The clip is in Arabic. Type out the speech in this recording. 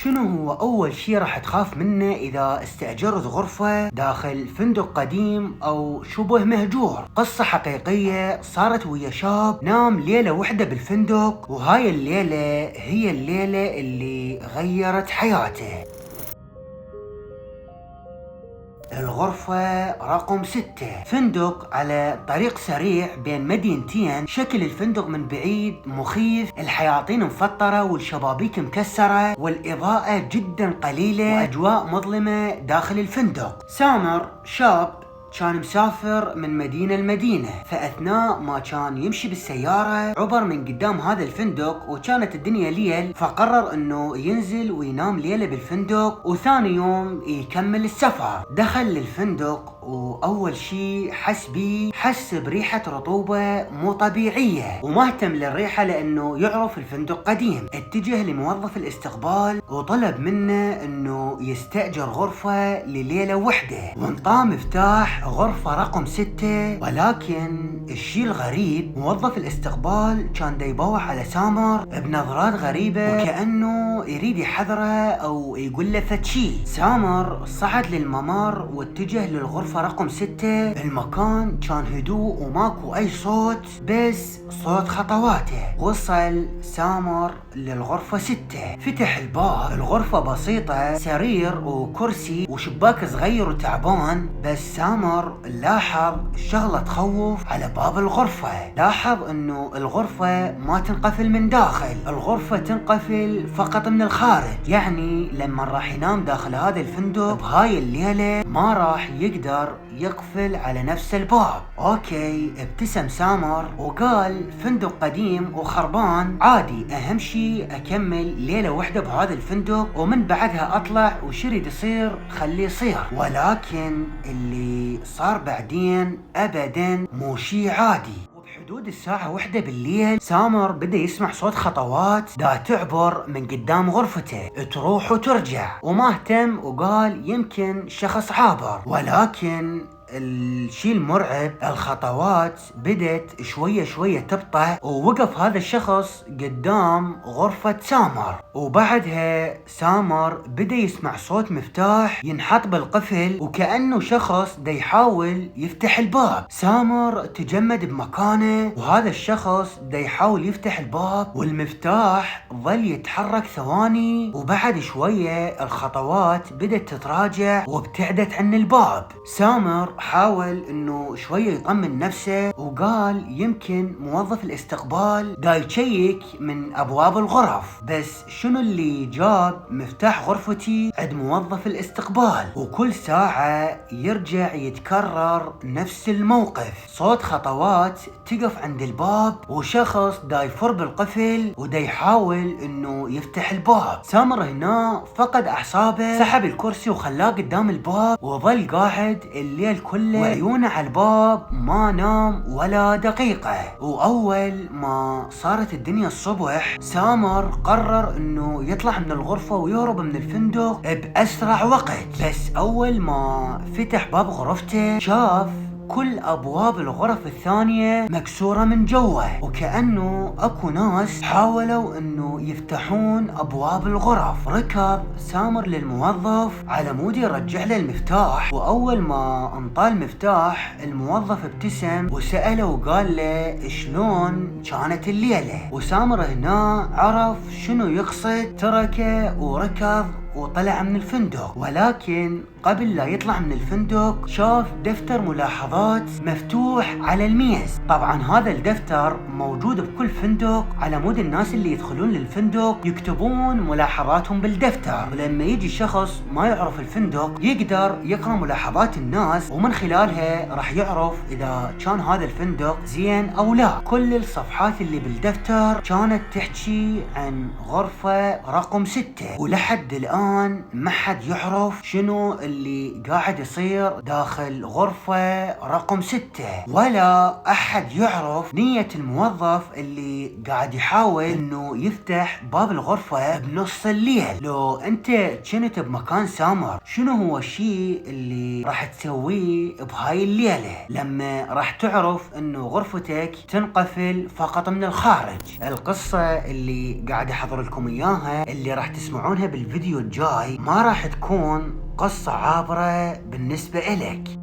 شنو هو أول شي راح تخاف منه إذا استأجرت غرفة داخل فندق قديم أو شبه مهجور؟ قصة حقيقية صارت ويا شاب نام ليلة وحدة بالفندق، وهاي الليلة هي الليلة اللي غيرت حياته. الغرفة رقم 6، فندق على طريق سريع بين مدينتين. شكل الفندق من بعيد مخيف، الحياطين مفطرة والشبابيك مكسرة والإضاءة جدا قليلة وأجواء مظلمة داخل الفندق. سامر شاب كان مسافر من مدينة لمدينة، فأثناء ما كان يمشي بالسيارة عبر من قدام هذا الفندق وكانت الدنيا ليل، فقرر انه ينزل وينام ليلة بالفندق وثاني يوم يكمل السفر. دخل للفندق واول شي حس بريحة رطوبة مو طبيعية، وما اهتم للريحة لانه يعرف الفندق قديم. اتجه لموظف الاستقبال وطلب منه انه يستأجر غرفة لليلة وحدة، وانطاه مفتاح غرفة رقم 6. ولكن الشي الغريب، موظف الاستقبال كان يبوح على سامر بنظرات غريبة وكأنه يريد يحذره او يقول له فتشي. سامر صعد للممر واتجه للغرفة رقم 6. المكان كان هدوء وماكو اي صوت، بس صوت خطواته. وصل سامر للغرفة 6، فتح الباب. الغرفة بسيطة، سرير وكرسي وشباك صغير وتعبان، بس سامر لاحظ شغلة تخوف على باب الغرفة. لاحظ انه الغرفة ما تنقفل من داخل، الغرفة تنقفل فقط من الخارج. يعني لما راح ينام داخل هذا الفندق بهاي الليلة ما راح يقدر يقفل على نفس الباب. اوكي، ابتسم سامر وقال فندق قديم وخربان عادي، اهم شي اكمل ليلة واحدة بهذا الفندق ومن بعدها اطلع وش يريد يصير خليه يصير. ولكن اللي صار بعدين ابدا مو شي عادي. حدود الساعة 1 بالليل سامر بدأ يسمع صوت خطوات دا تعبر من قدام غرفته، تروح وترجع، وما اهتم وقال يمكن شخص عابر. ولكن الشيء المرعب، الخطوات بدت شوية تبطأ، ووقف هذا الشخص قدام غرفة سامر. وبعدها سامر بدأ يسمع صوت مفتاح ينحط بالقفل وكأنه شخص دا يحاول يفتح الباب. سامر تجمد بمكانه وهذا الشخص دا يحاول يفتح الباب، والمفتاح ظل يتحرك ثواني، وبعد شوية الخطوات بدت تتراجع وابتعدت عن الباب. سامر حاول انه شوية يطمن نفسه وقال يمكن موظف الاستقبال دا يشيك من ابواب الغرف، بس شنو اللي جاب مفتاح غرفتي عند موظف الاستقبال؟ وكل ساعة يرجع يتكرر نفس الموقف، صوت خطوات تقف عند الباب وشخص دا يفر بالقفل ودا يحاول انه يفتح الباب. سامر هنا فقد اعصابه، سحب الكرسي وخلاه قدام الباب وظل قاعد الليل كله وعيونه على الباب، ما نام ولا دقيقة. واول ما صارت الدنيا الصبح سامر قرر انه يطلع من الغرفة ويهرب من الفندق بأسرع وقت. بس اول ما فتح باب غرفته شاف كل ابواب الغرف الثانية مكسورة من جوه، وكأنه اكو ناس حاولوا انه يفتحون ابواب الغرف. ركض سامر للموظف على مود يرجع له المفتاح، واول ما انطاه المفتاح الموظف ابتسم وسأله وقال له شلون كانت الليلة. وسامر هنا عرف شنو يقصد، تركه وركض وطلع من الفندق. ولكن قبل لا يطلع من الفندق شاف دفتر ملاحظات مفتوح على الميز. طبعا هذا الدفتر موجود بكل فندق على مود الناس اللي يدخلون للفندق يكتبون ملاحظاتهم بالدفتر، ولما يجي شخص ما يعرف الفندق يقدر يقرأ ملاحظات الناس ومن خلالها راح يعرف اذا كان هذا الفندق زين او لا. كل الصفحات اللي بالدفتر كانت تحكي عن غرفة رقم 6، ولحد الآن عشان ما حد يعرف شنو اللي قاعد يصير داخل غرفة رقم 6، ولا احد يعرف نية الموظف اللي قاعد يحاول انه يفتح باب الغرفة بنص الليل. لو انت كنت بمكان سامر، شنو هو الشيء اللي راح تسويه بهاي الليلة لما راح تعرف انه غرفتك تنقفل فقط من الخارج؟ القصة اللي قاعد احضر لكم اياها اللي راح تسمعونها بالفيديو الجاي ما راح تكون قصة عابرة بالنسبة إلك.